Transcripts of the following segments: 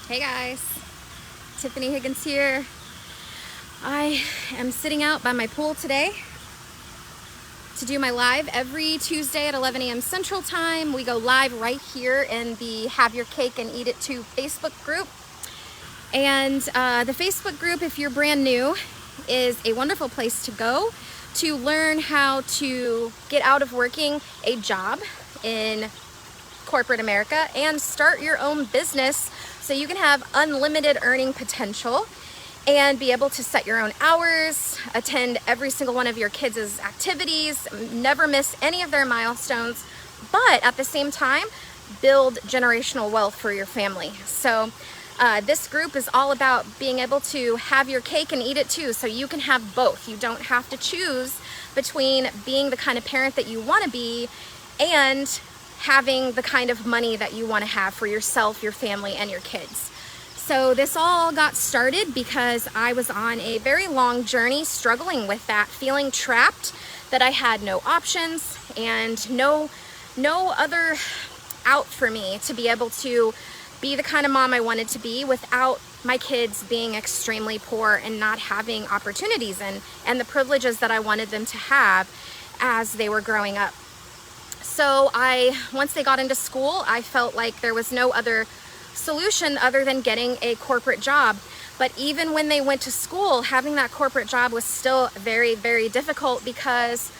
Hey guys, Tiffany Higgins here. I am sitting out by my pool today to do my live every Tuesday at 11 a.m. Central Time. We go live right here in the Have Your Cake and Eat It Too Facebook group. And the Facebook group, if you're brand new, is a wonderful place to go to learn how to get out of working a job in corporate America and start your own business so you can have unlimited earning potential and be able to set your own hours, attend every single one of your kids' activities, never miss any of their milestones, but at the same time, build generational wealth for your family. So this group is all about being able to have your cake and eat it too, so you can have both. You don't have to choose between being the kind of parent that you want to be and having the kind of money that you want to have for yourself, your family, and your kids. So this all got started because I was on a very long journey struggling with that, feeling trapped, that I had no options and no other out for me to be able to be the kind of mom I wanted to be without my kids being extremely poor and not having opportunities and the privileges that I wanted them to have as they were growing up. So once they got into school, I felt like there was no other solution other than getting a corporate job. But even when they went to school, having that corporate job was still very, very difficult because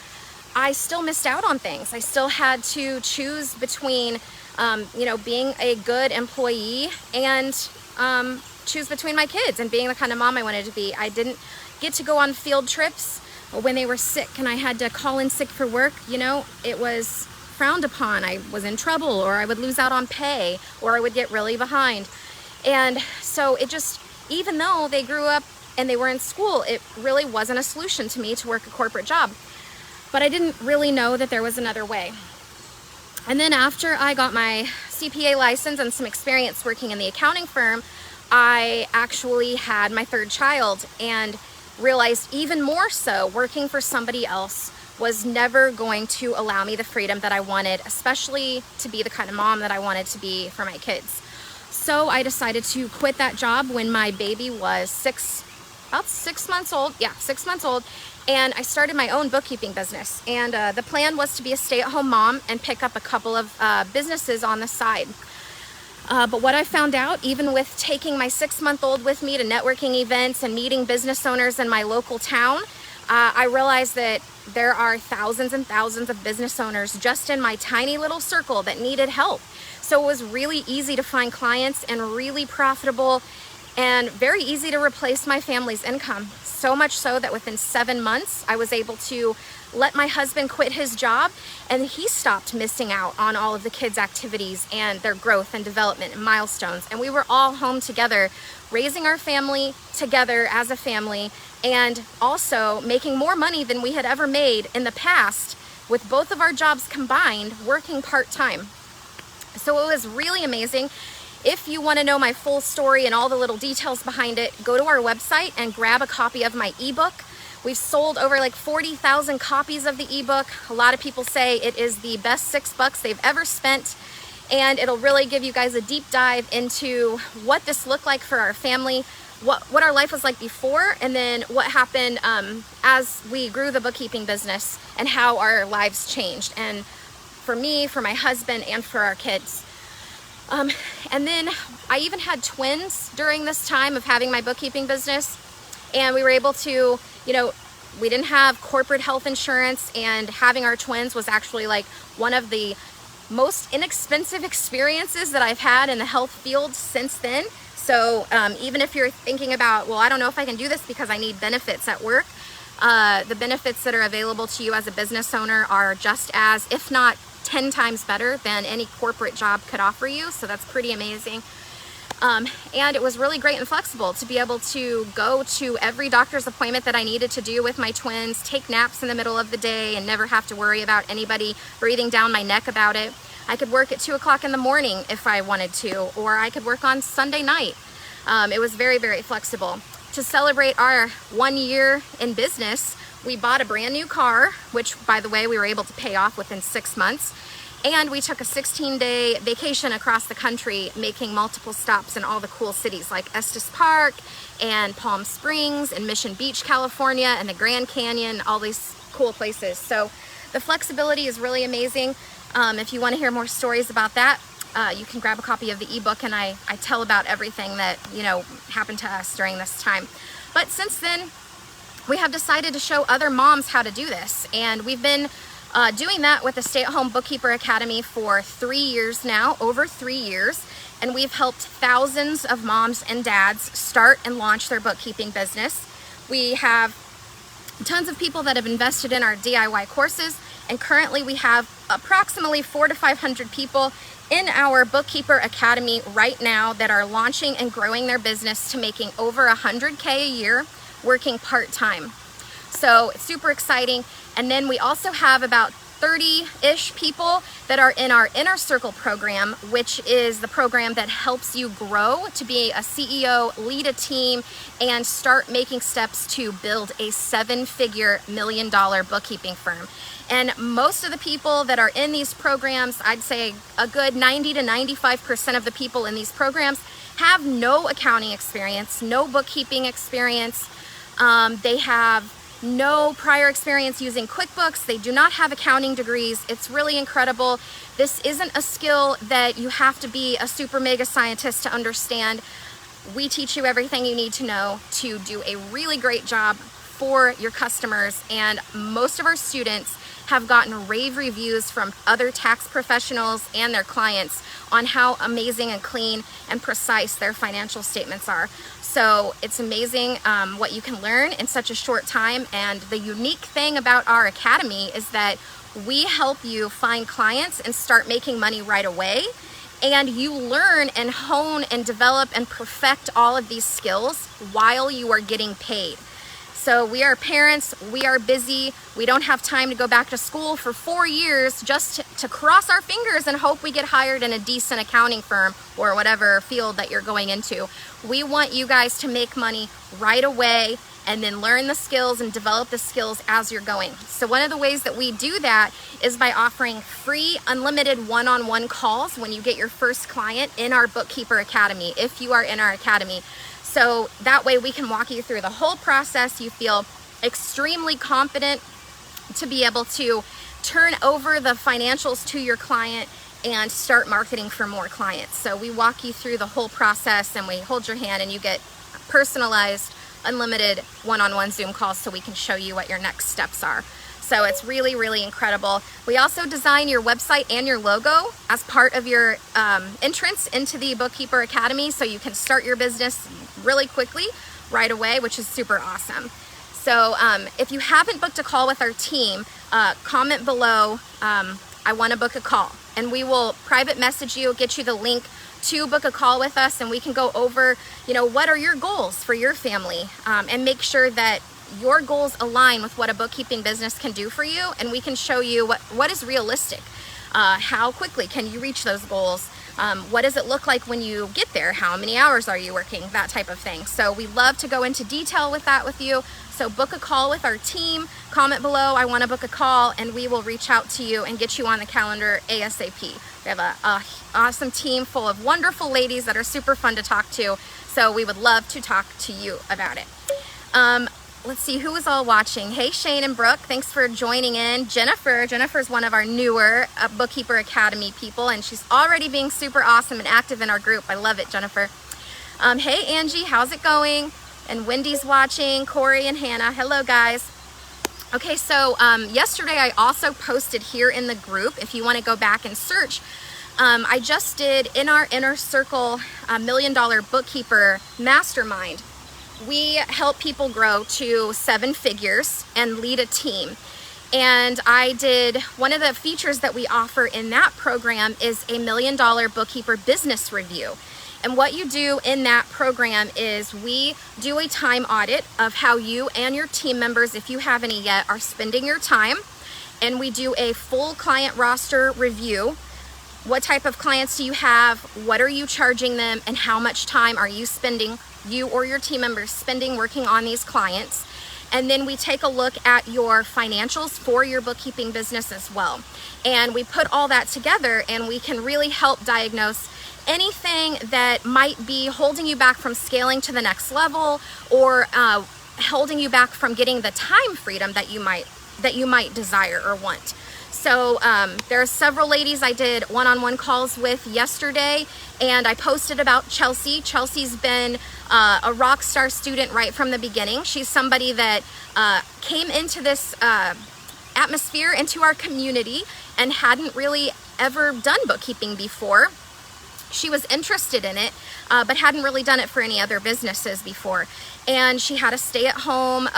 I still missed out on things. I still had to choose between, being a good employee and choose between my kids and being the kind of mom I wanted to be. I didn't get to go on field trips when they were sick and I had to call in sick for work. It was frowned upon. I was in trouble, or I would lose out on pay, or I would get really behind. And so even though they grew up and they were in school, it really wasn't a solution to me to work a corporate job. But I didn't really know that there was another way. And then after I got my CPA license and some experience working in the accounting firm, I actually had my third child and realized even more so working for somebody else was never going to allow me the freedom that I wanted, especially to be the kind of mom that I wanted to be for my kids. So I decided to quit that job when my baby was about 6 months old. Yeah, 6 months old. And I started my own bookkeeping business. And the plan was to be a stay-at-home mom and pick up a couple of businesses on the side. But what I found out, even with taking my 6-month-old with me to networking events and meeting business owners in my local town, I realized that there are thousands and thousands of business owners just in my tiny little circle that needed help. So it was really easy to find clients and really profitable and very easy to replace my family's income. So much so that within 7 months, I was able to let my husband quit his job, and he stopped missing out on all of the kids' activities and their growth and development and milestones. And we were all home together, raising our family together as a family, and also making more money than we had ever made in the past with both of our jobs combined, working part-time. So it was really amazing. If you want to know my full story and all the little details behind it, go to our website and grab a copy of my ebook. We've sold over 40,000 copies of the ebook. A lot of people say it is the best $6 they've ever spent, and it'll really give you guys a deep dive into what this looked like for our family, what our life was like before, and then what happened as we grew the bookkeeping business and how our lives changed, and for me, for my husband, and for our kids. And then I even had twins during this time of having my bookkeeping business, and we were able to, we didn't have corporate health insurance, and having our twins was actually one of the most inexpensive experiences that I've had in the health field since then. So even if you're thinking about, well, I don't know if I can do this because I need benefits at work, the benefits that are available to you as a business owner are just as, if not 10 times better than any corporate job could offer you. So that's pretty amazing. And it was really great and flexible to be able to go to every doctor's appointment that I needed to do with my twins, take naps in the middle of the day, and never have to worry about anybody breathing down my neck about it. I could work at 2 o'clock in the morning if I wanted to, or I could work on Sunday night. It was very, very flexible. To celebrate our 1 year in business, we bought a brand new car, which, by the way, we were able to pay off within 6 months. And we took a 16-day vacation across the country, making multiple stops in all the cool cities like Estes Park and Palm Springs and Mission Beach, California, and the Grand Canyon, all these cool places. So the flexibility is really amazing. If you want to hear more stories about that, you can grab a copy of the ebook, and I tell about everything that, you know, happened to us during this time. But since then, we have decided to show other moms how to do this, and we've been doing that with the Stay-at-Home Bookkeeper Academy for 3 years now, over 3 years, and we've helped thousands of moms and dads start and launch their bookkeeping business. We have tons of people that have invested in our DIY courses, and currently we have approximately 400 to 500 people in our Bookkeeper Academy right now that are launching and growing their business to making over $100K a year working part-time. So it's super exciting. And then we also have about 30-ish people that are in our Inner Circle program, which is the program that helps you grow to be a CEO, lead a team, and start making steps to build a 7-figure million-dollar bookkeeping firm. And most of the people that are in these programs, I'd say a good 90 to 95% of the people in these programs have no accounting experience, no bookkeeping experience. They have no prior experience using QuickBooks. They do not have accounting degrees. It's really incredible. This isn't a skill that you have to be a super mega scientist to understand. We teach you everything you need to know to do a really great job for your customers, and most of our students have gotten rave reviews from other tax professionals and their clients on how amazing and clean and precise their financial statements are. So it's amazing what you can learn in such a short time. And the unique thing about our academy is that we help you find clients and start making money right away. And you learn and hone and develop and perfect all of these skills while you are getting paid. So we are parents, we are busy, we don't have time to go back to school for 4 years just to cross our fingers and hope we get hired in a decent accounting firm or whatever field that you're going into. We want you guys to make money right away and then learn the skills and develop the skills as you're going. So one of the ways that we do that is by offering free unlimited one-on-one calls when you get your first client in our Bookkeeper Academy, if you are in our academy. So that way we can walk you through the whole process. You feel extremely confident to be able to turn over the financials to your client and start marketing for more clients. So we walk you through the whole process, and we hold your hand, and you get personalized, unlimited one-on-one Zoom calls so we can show you what your next steps are. So it's really, really incredible. We also design your website and your logo as part of your entrance into the Bookkeeper Academy, so you can start your business really quickly right away, which is super awesome. So if you haven't booked a call with our team, comment below, I want to book a call, and we will private message you, get you the link to book a call with us, and we can go over, you know, what are your goals for your family, and make sure that your goals align with what a bookkeeping business can do for you, and we can show you what is realistic. How quickly can you reach those goals? What does it look like when you get there? How many hours are you working? That type of thing. So we love to go into detail with that with you. So book a call with our team, comment below, I want to book a call, and we will reach out to you and get you on the calendar ASAP. We have a awesome team full of wonderful ladies that are super fun to talk to. So we would love to talk to you about it. Let's see who is all watching. Hey, Shane and Brooke, thanks for joining in. Jennifer's one of our newer Bookkeeper Academy people, and she's already being super awesome and active in our group. I love it, Jennifer. Hey, Angie, how's it going? And Wendy's watching, Corey and Hannah. Hello, guys. Okay, so yesterday I also posted here in the group, if you want to go back and search, I just did in our Inner Circle $1 Million Bookkeeper Mastermind. We help people grow to 7 figures and lead a team. And I did, one of the features that we offer in that program is a $1 Million Bookkeeper Business Review. And what you do in that program is we do a time audit of how you and your team members, if you have any yet, are spending your time. And we do a full client roster review. What type of clients do you have? What are you charging them? And how much time are you spending, you or your team members spending working on these clients? And then we take a look at your financials for your bookkeeping business as well. And we put all that together, and we can really help diagnose anything that might be holding you back from scaling to the next level, or holding you back from getting the time freedom that you might desire or want. So there are several ladies I did one-on-one calls with yesterday, and I posted about Chelsea. Chelsea's been a rock star student right from the beginning. She's somebody that came into this atmosphere, into our community, and hadn't really ever done bookkeeping before. She was interested in it, but hadn't really done it for any other businesses before. And she had a stay-at-home,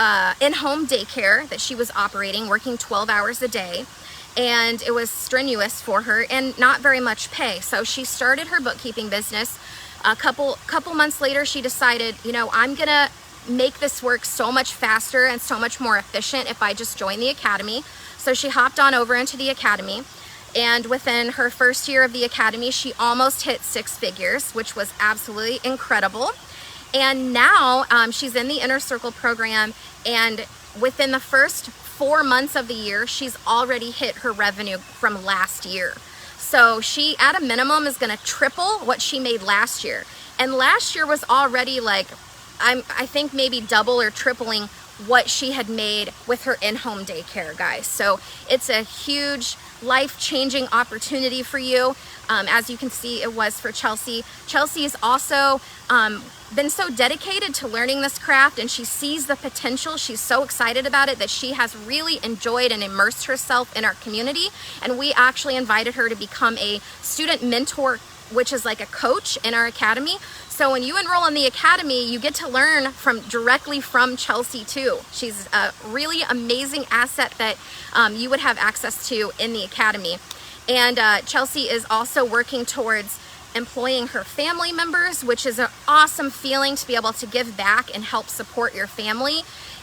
in-home daycare that she was operating, working 12 hours a day. And it was strenuous for her and not very much pay. So she started her bookkeeping business. A couple months later, she decided, you know, I'm gonna make this work so much faster and so much more efficient if I just join the academy. So she hopped on over into the academy. And within her first year of the academy, she almost hit 6 figures, which was absolutely incredible. And now she's in the Inner Circle program, and within the first 4 months of the year, she's already hit her revenue from last year. So she, at a minimum, is gonna triple what she made last year. And last year was already like, I think maybe double or tripling what she had made with her in-home daycare, guys. So it's a huge life-changing opportunity for you. As you can see, it was for Chelsea. Chelsea is also been so dedicated to learning this craft, and she sees the potential. She's so excited about it that she has really enjoyed and immersed herself in our community. And we actually invited her to become a student mentor, which is like a coach in our academy. So when you enroll in the academy, you get to learn directly from Chelsea too. She's a really amazing asset that you would have access to in the academy. And Chelsea is also working towards employing her family members, which is an awesome feeling to be able to give back and help support your family.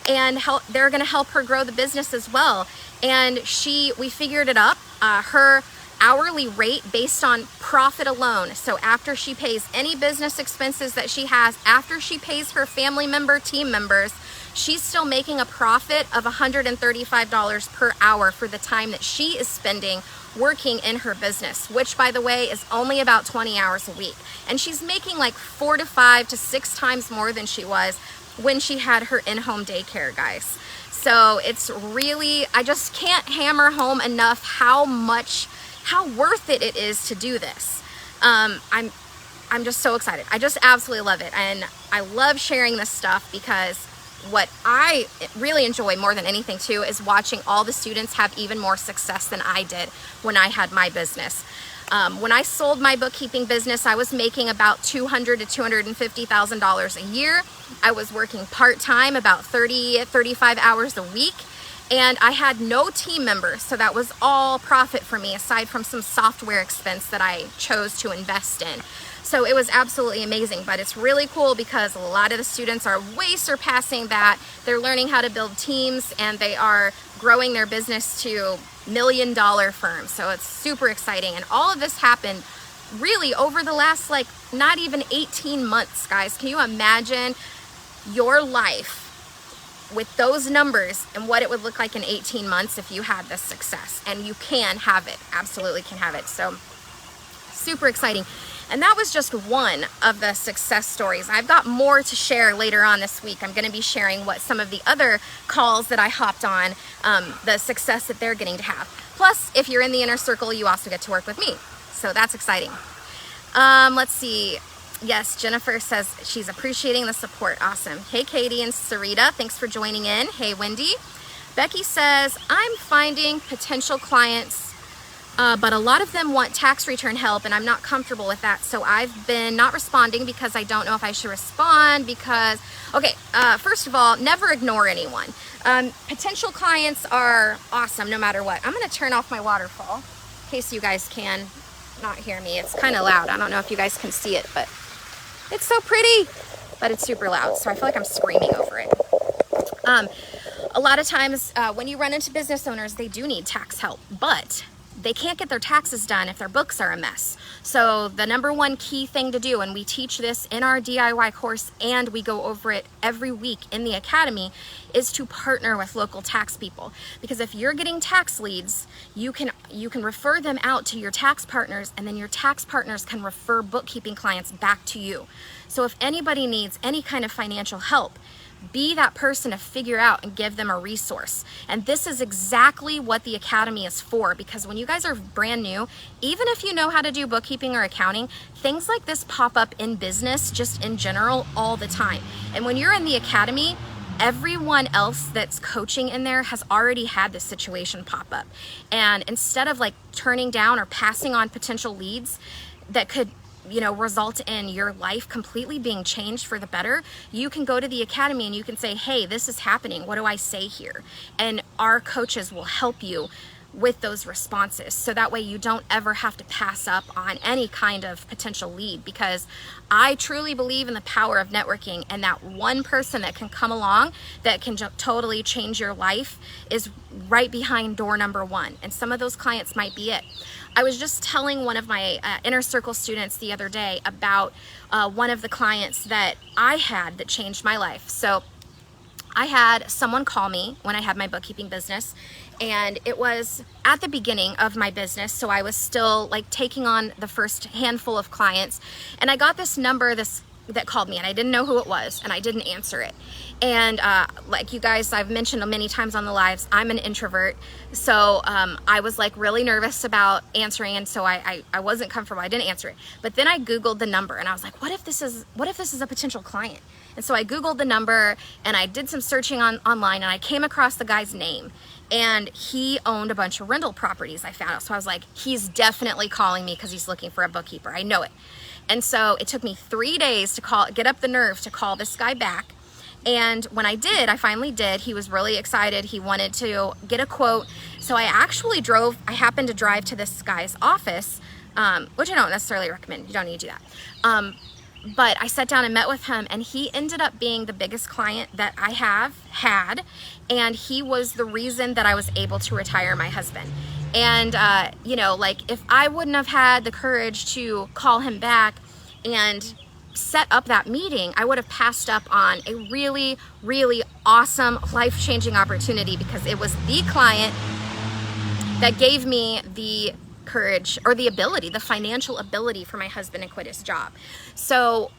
And they're gonna help her grow the business as well. And we figured it up. Her hourly rate based on profit alone. So after she pays any business expenses that she has, after she pays her family member, team members, she's still making a profit of $135 per hour for the time that she is spending working in her business, which, by the way, is only about 20 hours a week. And she's making like 4 to 5 to 6 times more than she was when she had her in-home daycare, guys. So it's really, I just can't hammer home enough how worth it is to do this. I'm just so excited. I just absolutely love it. And I love sharing this stuff because what I really enjoy more than anything too is watching all the students have even more success than I did when I had my business. When I sold my bookkeeping business, I was making about $200,000 to $250,000 a year. I was working part-time, about 35 hours a week. And I had no team members, so that was all profit for me, aside from some software expense that I chose to invest in. So it was absolutely amazing, but it's really cool because a lot of the students are way surpassing that. They're learning how to build teams, and they are growing their business to million-dollar firms. So it's super exciting. And all of this happened really over the last, like, not even 18 months, guys. Can you imagine your life with those numbers and what it would look like in 18 months if you had this success? And you can have it, absolutely can have it. So super exciting. And that was just one of the success stories. I've got more to share later on this week. I'm gonna be sharing what some of the other calls that I hopped on, the success that they're getting to have. Plus, if you're in the Inner Circle, you also get to work with me. So that's exciting. Let's see. Yes, Jennifer says she's appreciating the support. Awesome. Hey, Katie and Sarita, thanks for joining in. Hey, Wendy. Becky says, I'm finding potential clients, but a lot of them want tax return help, and I'm not comfortable with that. So I've been not responding because I don't know if I should respond because, okay, first of all, never ignore anyone. Potential clients are awesome no matter what. I'm going to turn off my waterfall in case you guys can not hear me. It's kind of loud. I don't know if you guys can see it, but it's so pretty, but it's super loud. So I feel like I'm screaming over it. A lot of times when you run into business owners, they do need tax help, but they can't get their taxes done if their books are a mess. So the number one key thing to do, and we teach this in our DIY course and we go over it every week in the academy, is to partner with local tax people. Because if you're getting tax leads, you can refer them out to your tax partners, and then your tax partners can refer bookkeeping clients back to you. So if anybody needs any kind of financial help, be that person to figure out and give them a resource. And this is exactly what the academy is for, because when you guys are brand new, even if you know how to do bookkeeping or accounting, things like this pop up in business just in general all the time. And when you're in the academy, everyone else that's coaching in there has already had this situation pop up. And instead of like turning down or passing on potential leads that could result in your life completely being changed for the better, you can go to the academy and you can say, hey, this is happening. What do I say here? And our coaches will help you with those responses. So that way you don't ever have to pass up on any kind of potential lead, because I truly believe in the power of networking, and that one person that can come along that can totally change your life is right behind door number one. And some of those clients might be it. I was just telling one of my inner circle students the other day about one of the clients that I had that changed my life. So I had someone call me when I had my bookkeeping business, and it was at the beginning of my business, so I was still like taking on the first handful of clients, and I got this number that called me, and I didn't know who it was, and I didn't answer it. And like you guys, I've mentioned many times on the lives, I'm an introvert, so I was like really nervous about answering, and so I wasn't comfortable. I didn't answer it. But then I Googled the number, and I was like, what if this is a potential client? And so I Googled the number, and I did some searching online, and I came across the guy's name, and he owned a bunch of rental properties, I found out. So I was like, he's definitely calling me because he's looking for a bookkeeper. I know it. And so it took me 3 days to get up the nerve to call this guy back. And when I did, I finally did. He was really excited. He wanted to get a quote. So I happened to drive to this guy's office, which I don't necessarily recommend. You don't need to do that. But I sat down and met with him, and he ended up being the biggest client that I have had. And he was the reason that I was able to retire my husband. And, like if I wouldn't have had the courage to call him back and set up that meeting, I would have passed up on a really, really awesome, life-changing opportunity, because it was the client that gave me the courage or the financial ability for my husband to quit his job. So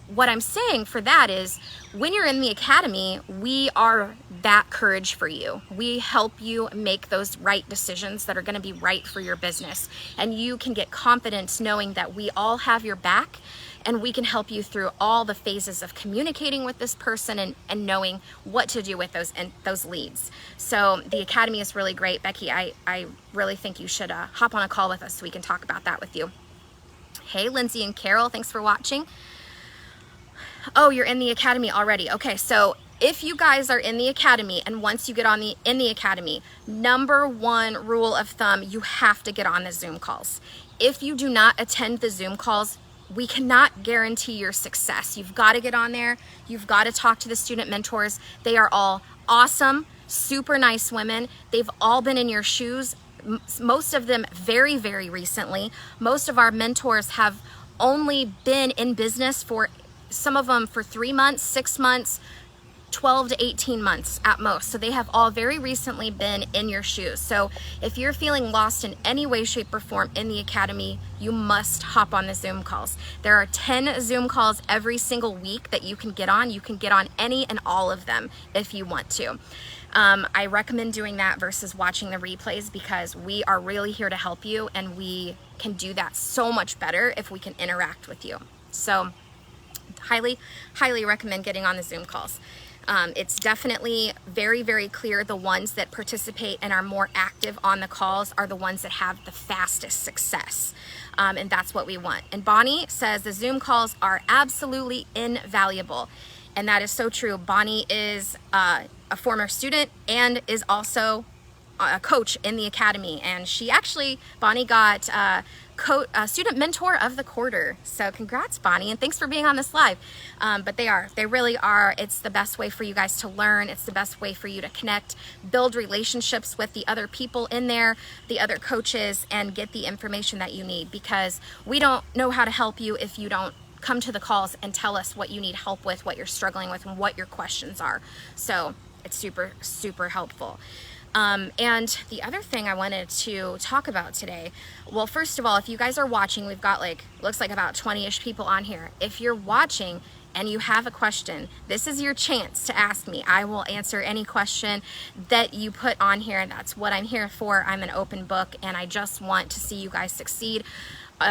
what I'm saying for that is, when you're in the academy, we are that courage for you. We help you make those right decisions that are going to be right for your business. And you can get confidence knowing that we all have your back, and we can help you through all the phases of communicating with this person and knowing what to do with those leads. So the academy is really great. Becky, I really think you should hop on a call with us so we can talk about that with you. Hey, Lindsay and Carol, thanks for watching. Oh, you're in the academy already. Okay, so if you guys are in the academy, and once you get in the academy, number one rule of thumb, you have to get on the Zoom calls. If you do not attend the Zoom calls, we cannot guarantee your success. You've got to get on there. You've got to talk to the student mentors. They are all awesome, super nice women. They've all been in your shoes, most of them very, very recently. Most of our mentors have only been in business for, some of them for 3 months, 6 months, 12 to 18 months at most. So they have all very recently been in your shoes. So if you're feeling lost in any way, shape, or form in the academy, you must hop on the Zoom calls. There are 10 Zoom calls every single week that you can get on. You can get on any and all of them if you want to. I recommend doing that versus watching the replays, because we are really here to help you, and we can do that so much better if we can interact with you. So highly, highly recommend getting on the Zoom calls. It's definitely very, very clear the ones that participate and are more active on the calls are the ones that have the fastest success. And that's what we want. And Bonnie says the Zoom calls are absolutely invaluable. And that is so true. Bonnie is a former student and is also a coach in the academy. And she actually, Bonnie got student mentor of the quarter. So congrats, Bonnie, and thanks for being on this live. But they really are. It's the best way for you guys to learn. It's the best way for you to connect, build relationships with the other people in there, the other coaches, and get the information that you need, because we don't know how to help you if you don't come to the calls and tell us what you need help with, what you're struggling with, and what your questions are. So it's super, super helpful. And the other thing I wanted to talk about today, well, first of all, if you guys are watching, we've got looks like about 20-ish people on here. If you're watching and you have a question, this is your chance to ask me. I will answer any question that you put on here, and that's what I'm here for. I'm an open book, and I just want to see you guys succeed.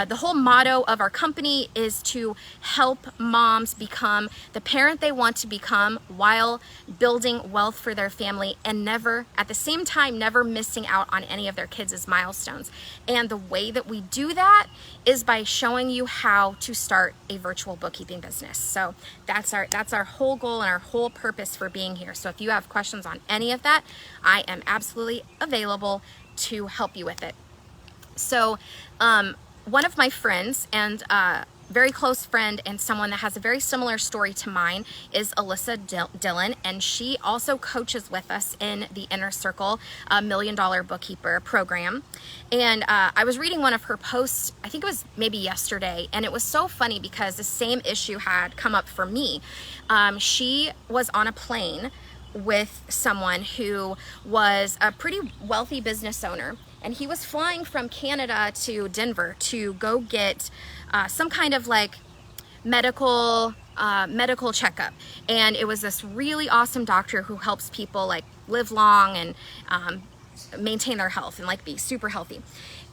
The whole motto of our company is to help moms become the parent they want to become while building wealth for their family, and never, at the same time, never missing out on any of their kids' milestones. And the way that we do that is by showing you how to start a virtual bookkeeping business. So that's our whole goal and our whole purpose for being here. So if you have questions on any of that, I am absolutely available to help you with it. So, one of my friends, and very close friend, and someone that has a very similar story to mine, is Alyssa Dillon, and she also coaches with us in the Inner Circle $1 Million Bookkeeper program. And I was reading one of her posts, I think it was maybe yesterday, and it was so funny because the same issue had come up for me. She was on a plane with someone who was a pretty wealthy business owner, and he was flying from Canada to Denver to go get some kind of medical checkup. And it was this really awesome doctor who helps people live long and maintain their health and be super healthy.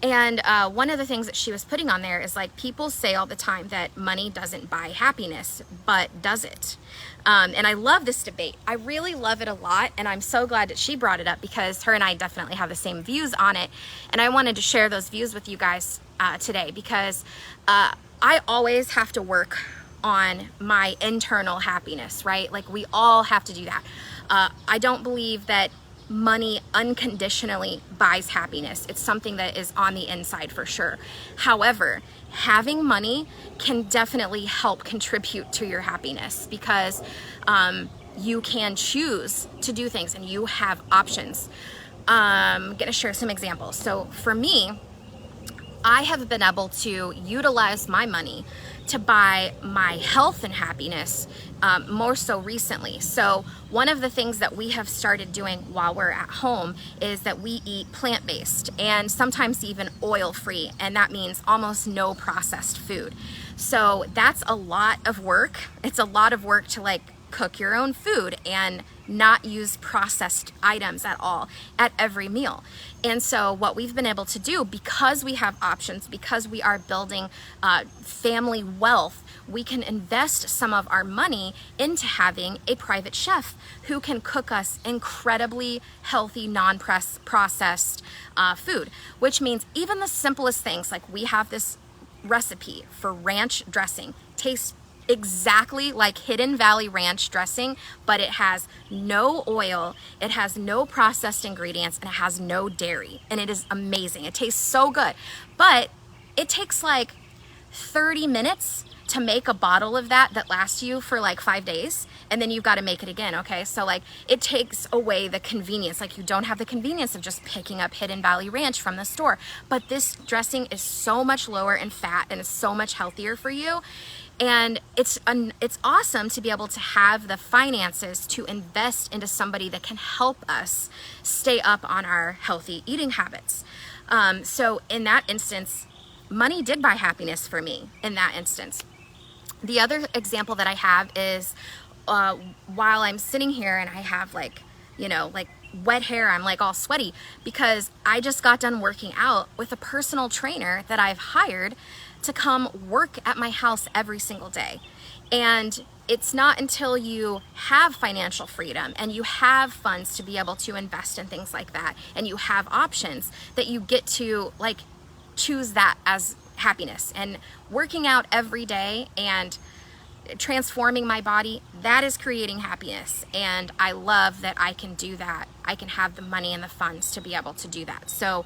And one of the things that she was putting on there is people say all the time that money doesn't buy happiness, but does it? And I love this debate. I really love it a lot, and I'm so glad that she brought it up, because her and I definitely have the same views on it. And I wanted to share those views with you guys today, because I always have to work on my internal happiness, right? We all have to do that. I don't believe that money unconditionally buys happiness. It's something that is on the inside for sure. However, having money can definitely help contribute to your happiness, because you can choose to do things and you have options. I'm gonna share some examples. So for me, I have been able to utilize my money to buy my health and happiness more so recently. So one of the things that we have started doing while we're at home is that we eat plant-based, and sometimes even oil-free, and that means almost no processed food. So that's a lot of work. It's a lot of work to cook your own food and not use processed items at all at every meal. And so what we've been able to do, because we have options, because we are building family wealth, we can invest some of our money into having a private chef who can cook us incredibly healthy, non-processed food, which means even the simplest things, we have this recipe for ranch dressing, tastes exactly like Hidden Valley Ranch dressing, but it has no oil, it has no processed ingredients, and it has no dairy. And it is amazing. It tastes so good. But it takes 30 minutes to make a bottle of that lasts you for 5 days, and then you've got to make it again, okay? So it takes away the convenience. You don't have the convenience of just picking up Hidden Valley Ranch from the store. But this dressing is so much lower in fat and it's so much healthier for you. And it's awesome to be able to have the finances to invest into somebody that can help us stay up on our healthy eating habits. So in that instance, money did buy happiness for me in that instance. The other example that I have is while I'm sitting here and I have wet hair, I'm all sweaty because I just got done working out with a personal trainer that I've hired to come work at my house every single day. And it's not until you have financial freedom and you have funds to be able to invest in things like that, and you have options, that you get to choose that as happiness. And working out every day and transforming my body, that is creating happiness. And I love that I can do that. I can have the money and the funds to be able to do that. So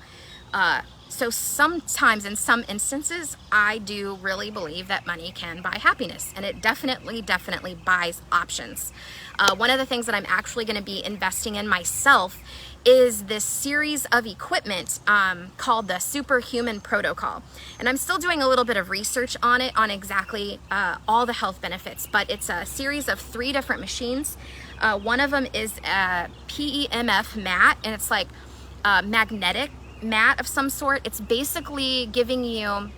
So sometimes, in some instances, I do really believe that money can buy happiness, and it definitely buys options. One of the things that I'm actually going to be investing in myself is this series of equipment called the Superhuman Protocol. And I'm still doing a little bit of research on it, on exactly all the health benefits, but it's a series of 3 different machines. One of them is a PEMF mat, and it's like a magnetic mat of some sort. It's basically giving you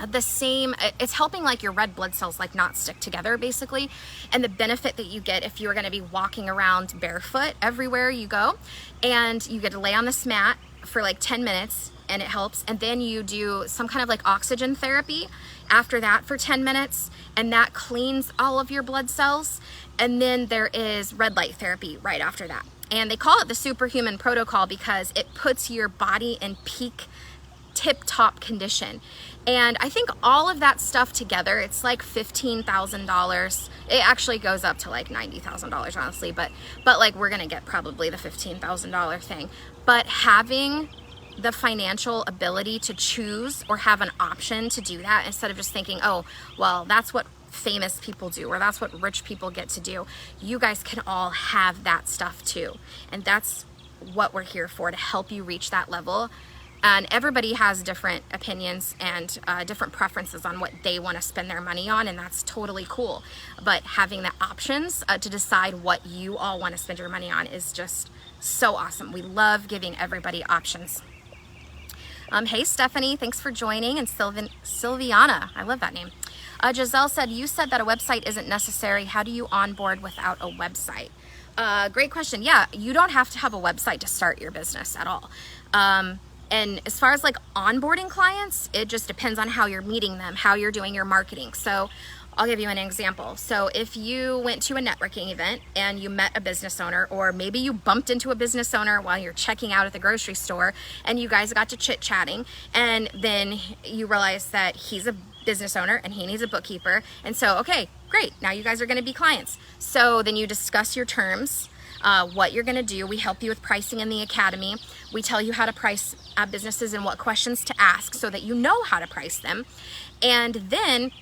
the same, it's helping like your red blood cells like not stick together basically, and the benefit that you get if you're going to be walking around barefoot everywhere you go, and you get to lay on this mat for like 10 minutes and it helps, and then you do some kind of like oxygen therapy after that for 10 minutes, and that cleans all of your blood cells, and then there is red light therapy right after that. And they call it the Superhuman Protocol because it puts your body in peak tip-top condition. And I think all of that stuff together, it's like $15,000. It actually goes up to like $90,000 honestly, but like we're gonna get probably the $15,000 thing. But having the financial ability to choose or have an option to do that, instead of just thinking, oh, well, that's what famous people do, or that's what rich people get to do. You guys can all have that stuff too. And that's what we're here for, to help you reach that level. And everybody has different opinions and different preferences on what they want to spend their money on, and that's totally cool. But having the options to decide what you all want to spend your money on is just so awesome. We love giving everybody options. Hey Stephanie, thanks for joining, and Sylviana, I love that name. Giselle said, you said that a website isn't necessary. How do you onboard without a website? Great question. Yeah, you don't have to have a website to start your business at all. And as far as like onboarding clients, it just depends on how you're meeting them, how you're doing your marketing. So I'll give you an example. So if you went to a networking event and you met a business owner, or maybe you bumped into a business owner while you're checking out at the grocery store and you guys got to chit-chatting, and then you realize that he's a business owner and he needs a bookkeeper. And so, okay, great. Now you guys are going to be clients. So then you discuss your terms, what you're going to do. We help you with pricing in the academy. We tell you how to price businesses and what questions to ask so that you know how to price them. And then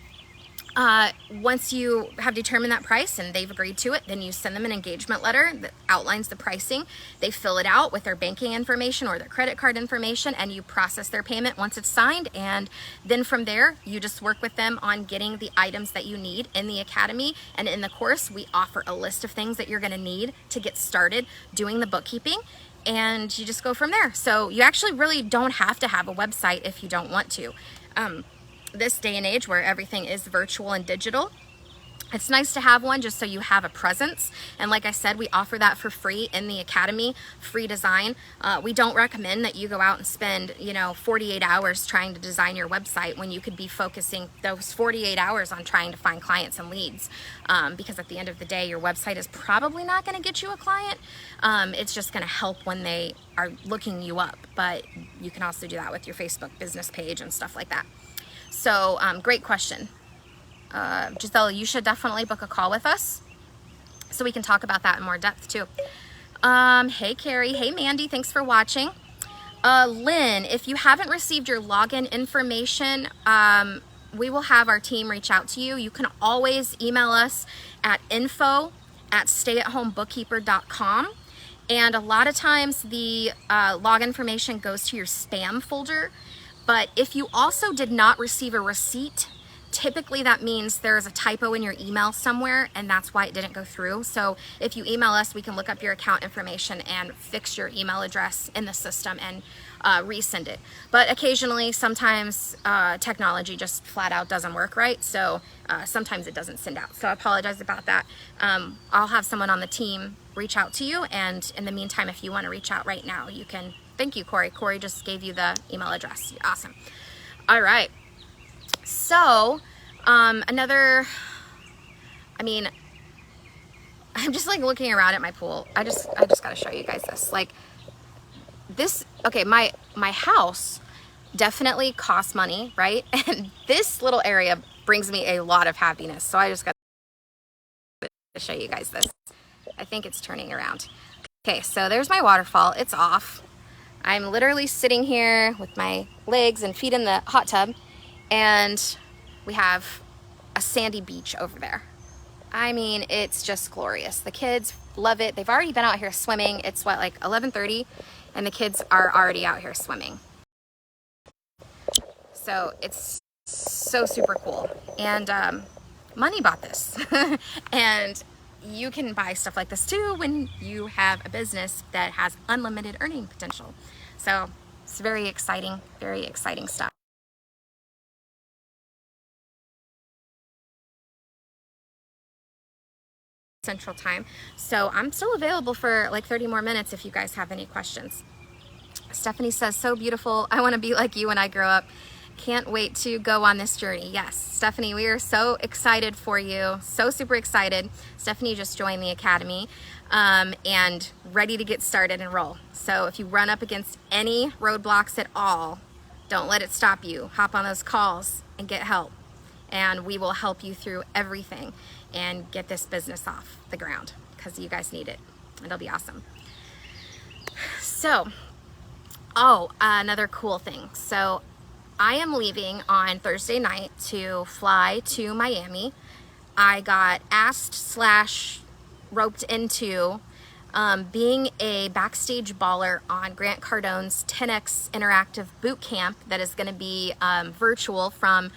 once you have determined that price and they've agreed to it, then you send them an engagement letter that outlines the pricing. They fill it out with their banking information or their credit card information, and you process their payment once it's signed. And then from there, you just work with them on getting the items that you need in the academy. And in the course, we offer a list of things that you're going to need to get started doing the bookkeeping, and you just go from there. So you actually really don't have to have a website if you don't want to. This day and age where everything is virtual and digital, it's nice to have one just so you have a presence. And like I said, we offer that for free in the academy, free design. We don't recommend that you go out and spend 48 hours trying to design your website when you could be focusing those 48 hours on trying to find clients and leads, because at the end of the day, your website is probably not going to get you a client. It's just going to help when they are looking you up, but you can also do that with your Facebook business page and stuff like that. So great question. Giselle, you should definitely book a call with us so we can talk about that in more depth too. Hey Carrie, hey Mandy, thanks for watching. Lynn, if you haven't received your login information, we will have our team reach out to you. You can always email us at info@stayatHomeBookkeeper.com. And a lot of times the log information goes to your spam folder. But if you also did not receive a receipt, typically that means there is a typo in your email somewhere, and that's why it didn't go through. So if you email us, we can look up your account information and fix your email address in the system and resend it. But occasionally, sometimes technology just flat out doesn't work right. So sometimes it doesn't send out. So I apologize about that. I'll have someone on the team reach out to you. And in the meantime, if you want to reach out right now, you can. Thank you, Corey. Corey just gave you the email address. Awesome. All right. So, I'm just like looking around at my pool. I just got to show you guys this. Like this, okay, my house definitely costs money, right? And this little area brings me a lot of happiness. So I just got to show you guys this. I think it's turning around. Okay, so there's my waterfall. It's off. I'm literally sitting here with my legs and feet in the hot tub, and we have a sandy beach over there. I mean, it's just glorious. The kids love it. They've already been out here swimming. It's what, like 11:30, and the kids are already out here swimming. So it's so super cool. And Money bought this. And you can buy stuff like this too when you have a business that has unlimited earning potential. So it's very exciting stuff. Central Time. So I'm still available for like 30 more minutes if you guys have any questions. Stephanie says, so beautiful. I want to be like you when I grow up. Can't wait to go on this journey. Yes, Stephanie, we are so excited for you. So super excited. Stephanie just joined the Academy and ready to get started and roll. So if you run up against any roadblocks at all, don't let it stop you. Hop on those calls and get help. And we will help you through everything and get this business off the ground because you guys need it. It'll be awesome. So, another cool thing. So I am leaving on Thursday night to fly to Miami. I got asked / roped into being a backstage baller on Grant Cardone's 10X Interactive Boot Camp that is going to be virtual from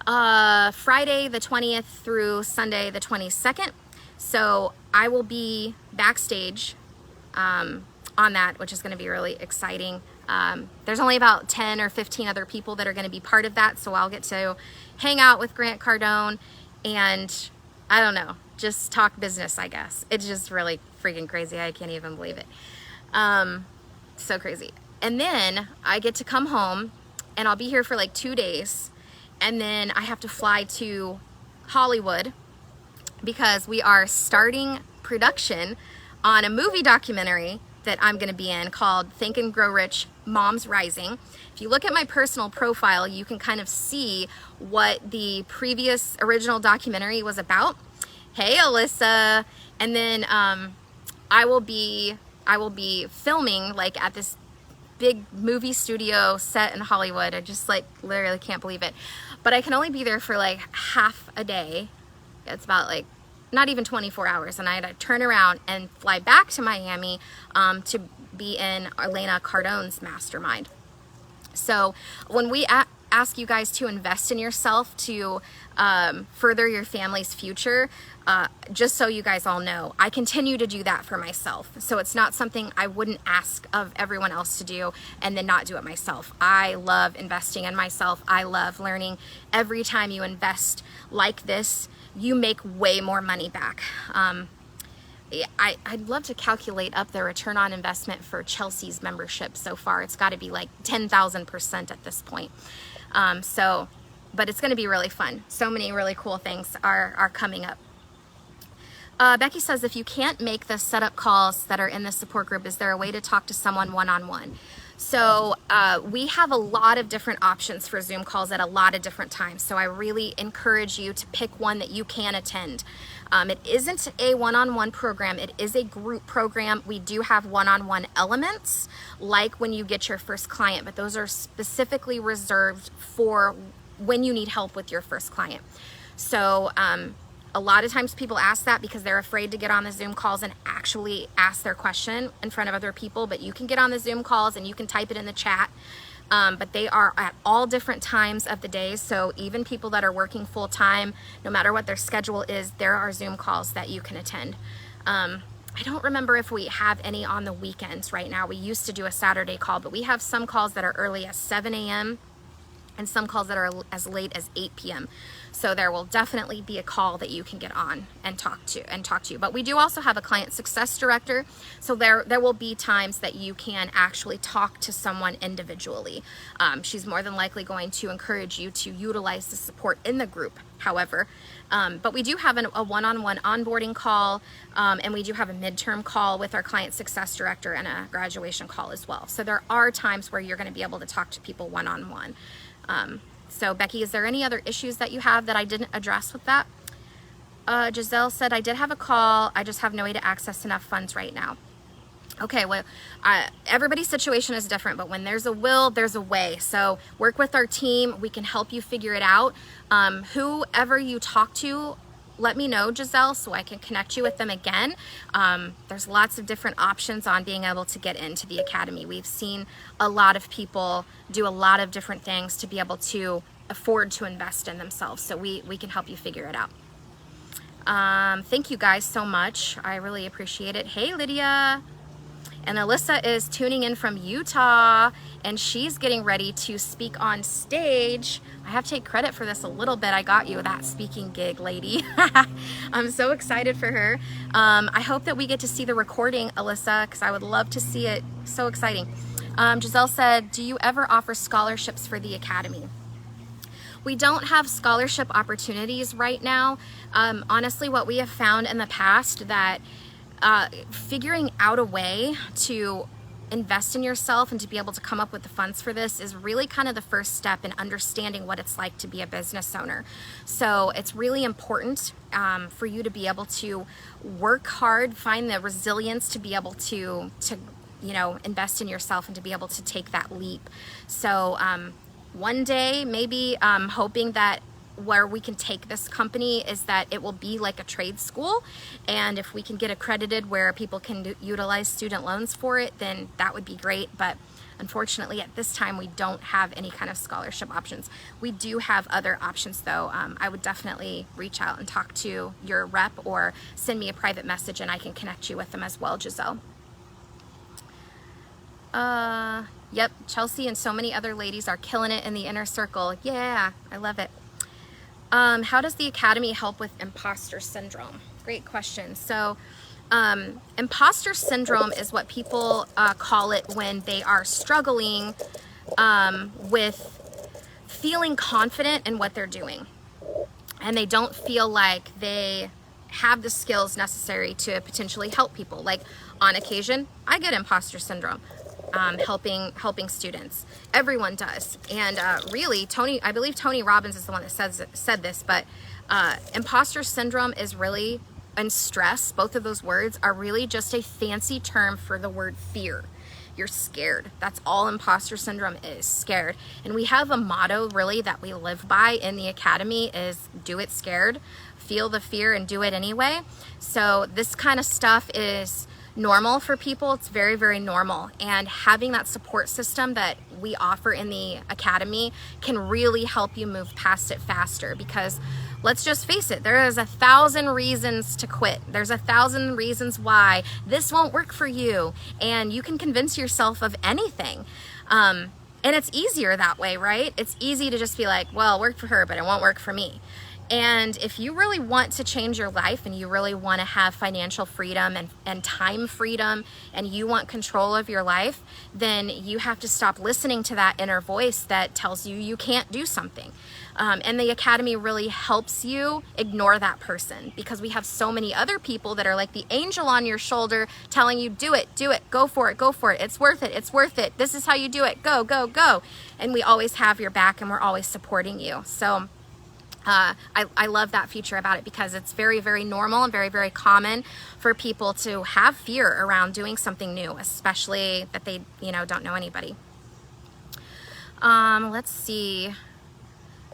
Friday the 20th through Sunday the 22nd. So I will be backstage on that, which is going to be really exciting. There's only about 10 or 15 other people that are going to be part of that, so I'll get to hang out with Grant Cardone and, I don't know, just talk business, I guess. It's just really freaking crazy. I can't even believe it. So crazy. And then I get to come home, and I'll be here for like 2 days, and then I have to fly to Hollywood because we are starting production on a movie documentary that I'm going to be in called Think and Grow Rich, Moms Rising. If you look at my personal profile, you can kind of see what the previous original documentary was about. Hey, Alyssa. And then I will be filming like at this big movie studio set in Hollywood. I just like literally can't believe it. But I can only be there for like half a day. It's about like not even 24 hours, and I had to turn around and fly back to Miami to be in Elena Cardone's Mastermind. So when we ask you guys to invest in yourself to further your family's future, just so you guys all know, I continue to do that for myself. So it's not something I wouldn't ask of everyone else to do and then not do it myself. I love investing in myself. I love learning. Every time you invest like this, you make way more money back. I'd love to calculate up the return on investment for Chelsea's membership so far. It's got to be like 10,000% at this point. But it's going to be really fun. So many really cool things are coming up. Becky says, if you can't make the setup calls that are in the support group, is there a way to talk to someone one-on-one? So we have a lot of different options for Zoom calls at a lot of different times. So I really encourage you to pick one that you can attend. It isn't a one-on-one program. It is a group program. We do have one-on-one elements, like when you get your first client, but those are specifically reserved for when you need help with your first client. So a lot of times people ask that because they're afraid to get on the Zoom calls and actually ask their question in front of other people, but you can get on the Zoom calls and you can type it in the chat. But they are at all different times of the day. So even people that are working full time, no matter what their schedule is, there are Zoom calls that you can attend. I don't remember if we have any on the weekends right now. We used to do a Saturday call, but we have some calls that are early as 7 a.m. and some calls that are as late as 8 p.m. So there will definitely be a call that you can get on and talk to. But we do also have a client success director. So there will be times that you can actually talk to someone individually. She's more than likely going to encourage you to utilize the support in the group, however. But we do have a one-on-one onboarding call, and we do have a midterm call with our client success director and a graduation call as well. So there are times where you're going to be able to talk to people one-on-one. So Becky, is there any other issues that you have that I didn't address with that? Giselle said, I did have a call. I just have no way to access enough funds right now. Okay, well, everybody's situation is different, but when there's a will, there's a way. So work with our team. We can help you figure it out. Whoever you talk to, let me know, Giselle, so I can connect you with them again. There's lots of different options on being able to get into the academy. We've seen a lot of people do a lot of different things to be able to afford to invest in themselves. So we can help you figure it out. Thank you guys so much. I really appreciate it. Hey, Lydia. And Alyssa is tuning in from Utah, and she's getting ready to speak on stage. I have to take credit for this a little bit. I got you that speaking gig, lady. I'm so excited for her. I hope that we get to see the recording, Alyssa, because I would love to see it. So exciting. Giselle said, do you ever offer scholarships for the academy? We don't have scholarship opportunities right now. Honestly, what we have found in the past that figuring out a way to invest in yourself and to be able to come up with the funds for this is really kind of the first step in understanding what it's like to be a business owner. So it's really important for you to be able to work hard, find the resilience to be able to invest in yourself and to be able to take that leap. So one day, maybe hoping that where we can take this company is that it will be like a trade school, and if we can get accredited where people can utilize student loans for it, then that would be great. But unfortunately at this time we don't have any kind of scholarship options. We do have other options though. I would definitely reach out and talk to your rep or send me a private message and I can connect you with them as well, Giselle. Yep, Chelsea and so many other ladies are killing it in the inner circle. Yeah, I love it. How does the academy help with imposter syndrome? Great question. So imposter syndrome is what people call it when they are struggling with feeling confident in what they're doing, and they don't feel like they have the skills necessary to potentially help people. Like on occasion, I get imposter syndrome. Helping students. Everyone does. And really, I believe Tony Robbins is the one that said this, but imposter syndrome is really, and stress, both of those words are really just a fancy term for the word fear. You're scared. That's all imposter syndrome is, scared. And we have a motto really that we live by in the academy is do it scared, feel the fear and do it anyway. So this kind of stuff is normal for people. It's very, very normal, and having that support system that we offer in the academy can really help you move past it faster, because let's just face it, there is 1,000 reasons to quit. There's 1,000 reasons why this won't work for you, and you can convince yourself of anything. And it's easier that way, right? It's easy to just be like, well, it worked for her, but it won't work for me. And if you really want to change your life and you really want to have financial freedom and time freedom, and you want control of your life, then you have to stop listening to that inner voice that tells you you can't do something. And the academy really helps you ignore that person, because we have so many other people that are like the angel on your shoulder telling you, do it, go for it, it's worth it, this is how you do it, go. And we always have your back and we're always supporting you. So I love that feature about it, because it's very, very normal and very, very common for people to have fear around doing something new, especially that they, don't know anybody. Let's see.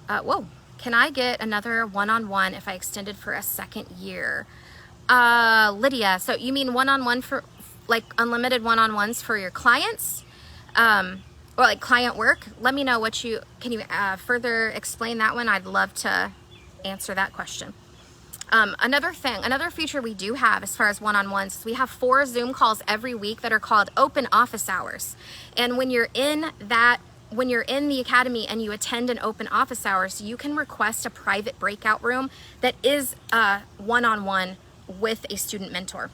Whoa, can I get another one-on-one if I extended for a second year? Lydia, so you mean one-on-one for like unlimited one-on-ones for your clients? Or like client work? Let me know can you further explain that one? I'd love to answer that question. Another feature we do have as far as one-on-ones is we have 4 Zoom calls every week that are called open office hours. And when you're in the academy and you attend an open office hours, you can request a private breakout room that is one-on-one with a student mentor.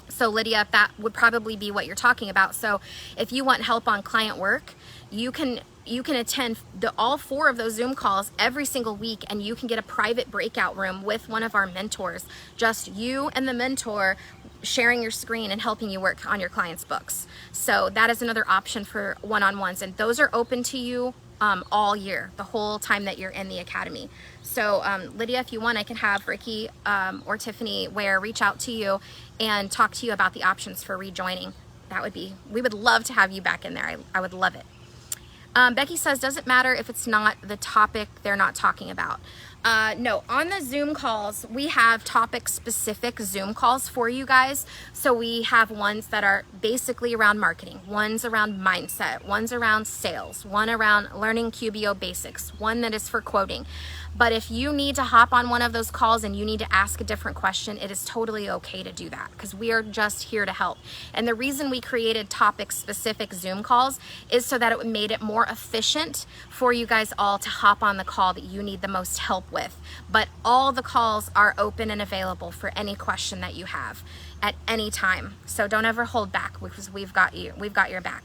So Lydia, that would probably be what you're talking about. So if you want help on client work, you can attend all 4 of those Zoom calls every single week, and you can get a private breakout room with one of our mentors, just you and the mentor sharing your screen and helping you work on your clients' books. So that is another option for one-on-ones, and those are open to you all year, the whole time that you're in the academy. So Lydia, if you want, I can have Ricky or Tiffany Ware reach out to you and talk to you about the options for rejoining. we would love to have you back in there. I would love it. Becky says, does it matter if it's not the topic they're not talking about? No, on the Zoom calls, we have topic specific Zoom calls for you guys. So we have ones that are basically around marketing, ones around mindset, ones around sales, one around learning QBO basics, one that is for quoting. But if you need to hop on one of those calls and you need to ask a different question, it is totally okay to do that because we are just here to help. And the reason we created topic specific Zoom calls is so that it made it more efficient for you guys all to hop on the call that you need the most help with. But all the calls are open and available for any question that you have at any time. So don't ever hold back because we've got you. We've got your back.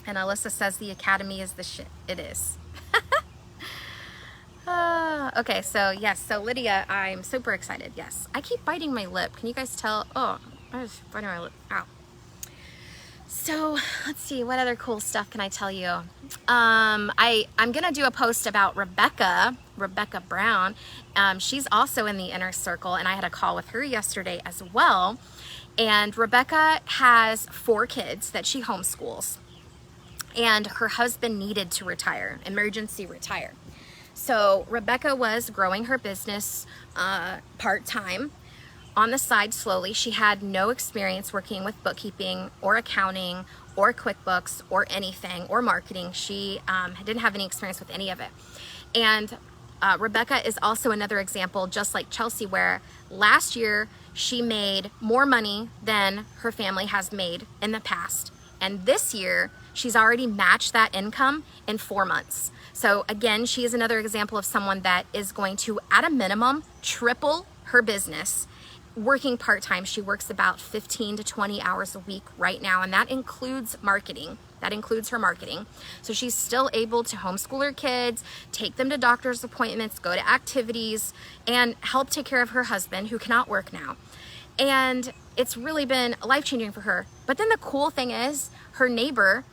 And Alyssa says the academy is the shit. It is. Okay, so yes, so Lydia, I'm super excited. Yes, I keep biting my lip. Can you guys tell? Oh, I was biting my lip. Ow. So let's see, what other cool stuff can I tell you? I'm gonna do a post about Rebecca Brown. She's also in the inner circle, and I had a call with her yesterday as well. And Rebecca has 4 kids that she homeschools, and her husband needed to retire, emergency retire. So Rebecca was growing her business part-time on the side slowly. She had no experience working with bookkeeping or accounting or QuickBooks or anything or marketing. She didn't have any experience with any of it. And Rebecca is also another example, just like Chelsea, where last year she made more money than her family has made in the past. And this year she's already matched that income in 4 months. So again, she is another example of someone that is going to, at a minimum, triple her business. Working part-time, she works about 15 to 20 hours a week right now, and that includes marketing. That includes her marketing. So she's still able to homeschool her kids, take them to doctor's appointments, go to activities, and help take care of her husband who cannot work now. And it's really been life-changing for her. But then the cool thing is her neighbor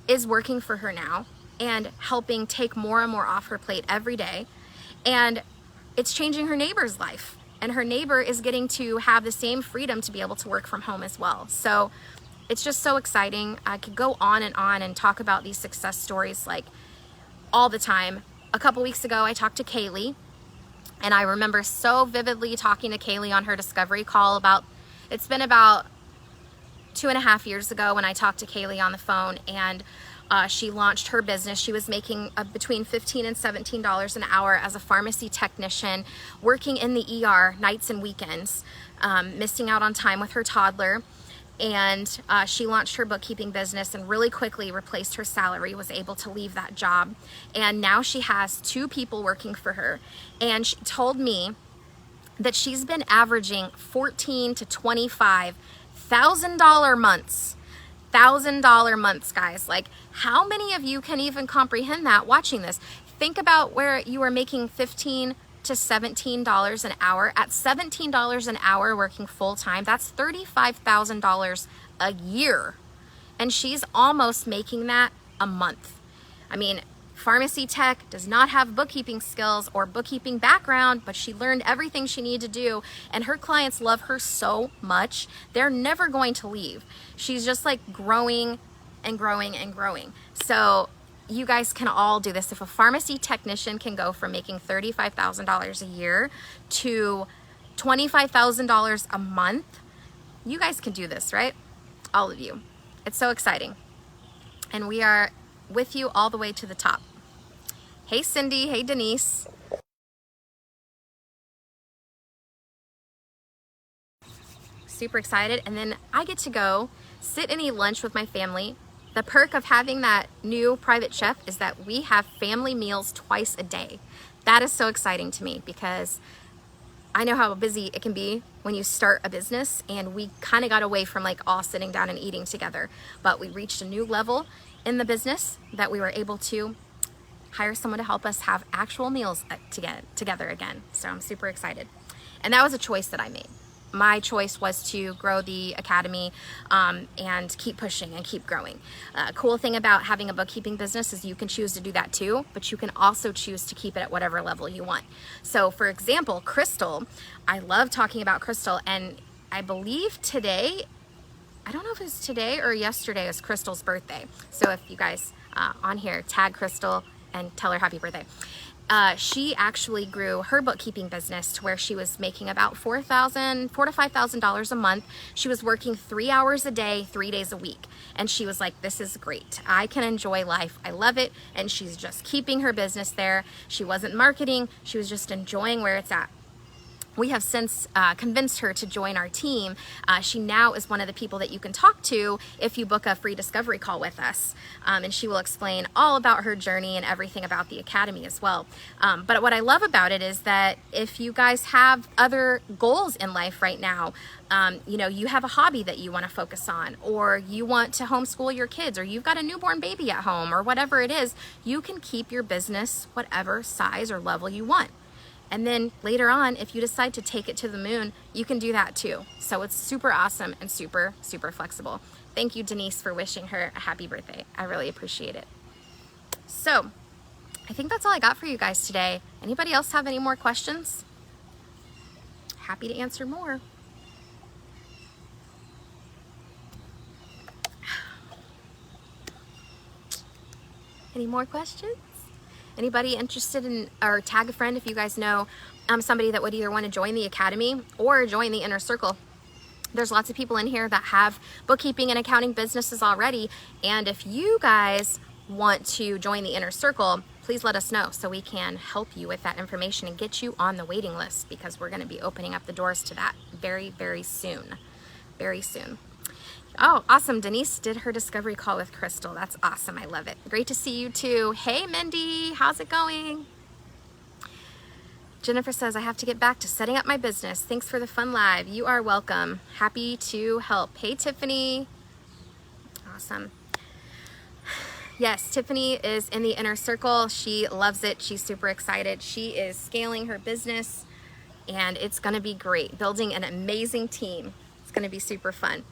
is working for her now and helping take more and more off her plate every day. And it's changing her neighbor's life. And her neighbor is getting to have the same freedom to be able to work from home as well. So it's just so exciting. I could go on and talk about these success stories like all the time. A couple weeks ago, I talked to Kaylee, and I remember so vividly talking to Kaylee on her discovery call it's been about 2.5 years ago when I talked to Kaylee on the phone, and she launched her business. She was making between $15 and $17 an hour as a pharmacy technician, working in the ER nights and weekends, missing out on time with her toddler. And she launched her bookkeeping business and really quickly replaced her salary, was able to leave that job. And now she has 2 people working for her. And she told me that she's been averaging $14,000 to $25,000 months. $1,000 months, guys. Like, how many of you can even comprehend that watching this? Think about where you are making $15 to $17 an hour. At $17 an hour working full-time, that's $35,000 a year. And she's almost making that a month. I mean, pharmacy tech does not have bookkeeping skills or bookkeeping background, but she learned everything she needed to do, and her clients love her so much, they're never going to leave. She's just like growing and growing and growing. So you guys can all do this. If a pharmacy technician can go from making $35,000 a year to $25,000 a month, you guys can do this, right? All of you. It's so exciting. And we are with you all the way to the top. Hey Cindy, hey Denise. Super excited. And then I get to go sit and eat lunch with my family. The perk of having that new private chef is that we have family meals twice a day. That is so exciting to me because I know how busy it can be when you start a business, and we kind of got away from like all sitting down and eating together. But we reached a new level in the business that we were able to hire someone to help us have actual meals together again. So I'm super excited. And that was a choice that I made. My choice was to grow the academy and keep pushing and keep growing. Cool thing about having a bookkeeping business is you can choose to do that too, but you can also choose to keep it at whatever level you want. So for example, Crystal, I love talking about Crystal, and I believe today I don't know if it's today or yesterday is Crystal's birthday. So if you guys on here tag Crystal and tell her happy birthday. She actually grew her bookkeeping business to where she was making about $4,000 to $5,000 a month. She was working 3 hours a day, 3 days a week. And she was like, this is great. I can enjoy life. I love it. And she's just keeping her business there. She wasn't marketing. She was just enjoying where it's at. We have since convinced her to join our team. She now is one of the people that you can talk to if you book a free discovery call with us. And she will explain all about her journey and everything about the academy as well. But what I love about it is that if you guys have other goals in life right now, you know, you have a hobby that you want to focus on, or you want to homeschool your kids, or you've got a newborn baby at home, or whatever it is, you can keep your business whatever size or level you want. And then later on, if you decide to take it to the moon, you can do that too. So it's super awesome and super, super flexible. Thank you, Denise, for wishing her a happy birthday. I really appreciate it. So I think that's all I got for you guys today. Anybody else have any more questions? Happy to answer more. Any more questions? Anybody interested in, or tag a friend if you guys know somebody that would either want to join the academy or join the inner circle. There's lots of people in here that have bookkeeping and accounting businesses already. And if you guys want to join the inner circle, please let us know so we can help you with that information and get you on the waiting list, because we're going to be opening up the doors to that very, very soon. Very soon. Oh, awesome. Denise did her discovery call with Crystal. That's awesome. I love it. Great to see you too. Hey, Mindy, how's it going? Jennifer says, I have to get back to setting up my business. Thanks for the fun live. You are welcome. Happy to help. Hey, Tiffany. Awesome. Yes, Tiffany is in the inner circle. She loves it. She's super excited. She is scaling her business, and it's going to be great. Building an amazing team. It's going to be super fun.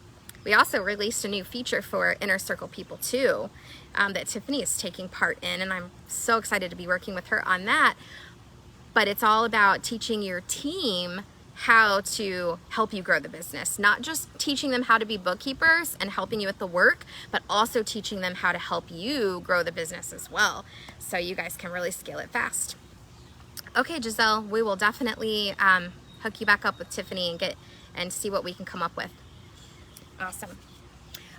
We also released a new feature for Inner Circle people too, that Tiffany is taking part in, and I'm so excited to be working with her on that. But it's all about teaching your team how to help you grow the business, not just teaching them how to be bookkeepers and helping you with the work, but also teaching them how to help you grow the business as well, so you guys can really scale it fast. Okay, Giselle, we will definitely hook you back up with Tiffany and see what we can come up with. Awesome.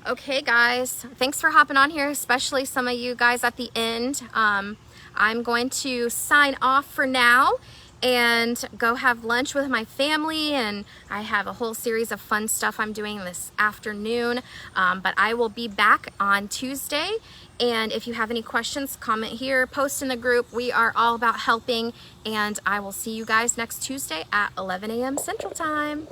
Okay, guys, thanks for hopping on here, especially some of you guys at the end. I'm going to sign off for now and go have lunch with my family, and I have a whole series of fun stuff I'm doing this afternoon, but I will be back on Tuesday. And if you have any questions, comment here, post in the group. We are all about helping, and I will see you guys next Tuesday at 11 a.m. Central Time.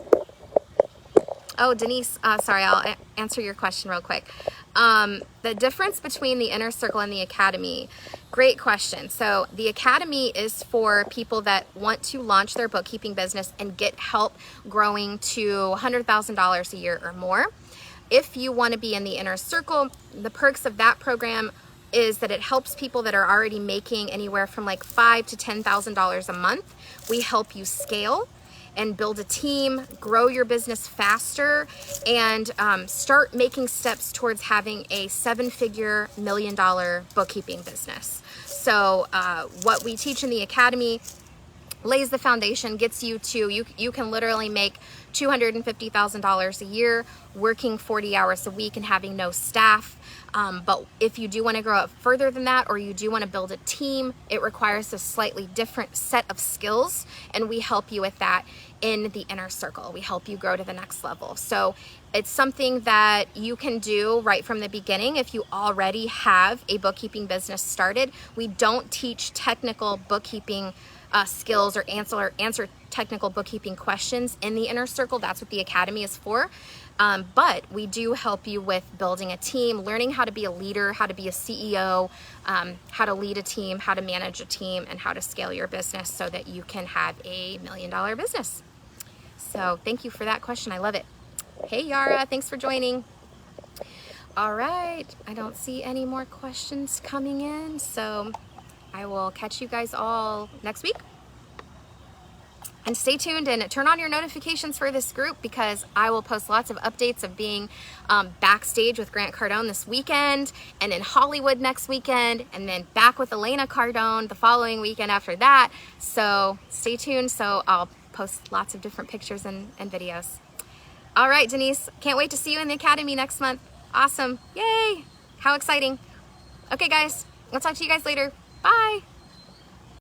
Oh, Denise, sorry, I'll answer your question real quick. The difference between the inner circle and the academy, great question. So the academy is for people that want to launch their bookkeeping business and get help growing to $100,000 a year or more. If you want to be in the inner circle, the perks of that program is that it helps people that are already making anywhere from like $5,000 to $10,000 a month. We help you scale and build a team, grow your business faster, and start making steps towards having a $7-figure, million-dollar bookkeeping business. So what we teach in the academy lays the foundation, gets you to, you can literally make $250,000 a year working 40 hours a week and having no staff. But if you do want to grow up further than that, or you do want to build a team, it requires a slightly different set of skills, and we help you with that in the inner circle. We help you grow to the next level. So it's something that you can do right from the beginning if you already have a bookkeeping business started. We don't teach technical bookkeeping skills or answer technical bookkeeping questions in the inner circle. That's what the academy is for. But we do help you with building a team, learning how to be a leader, how to be a CEO, how to lead a team, how to manage a team, and how to scale your business so that you can have a $1 million business. So thank you for that question. I love it. Hey, Yara, thanks for joining. All right, I don't see any more questions coming in, so I will catch you guys all next week. And stay tuned and turn on your notifications for this group, because I will post lots of updates of being backstage with Grant Cardone this weekend, and in Hollywood next weekend, and then back with Elena Cardone the following weekend after that. So stay tuned. So I'll post lots of different pictures and videos. All right, Denise, can't wait to see you in the Academy next month. Awesome. Yay. How exciting. Okay, guys, I'll talk to you guys later. Bye.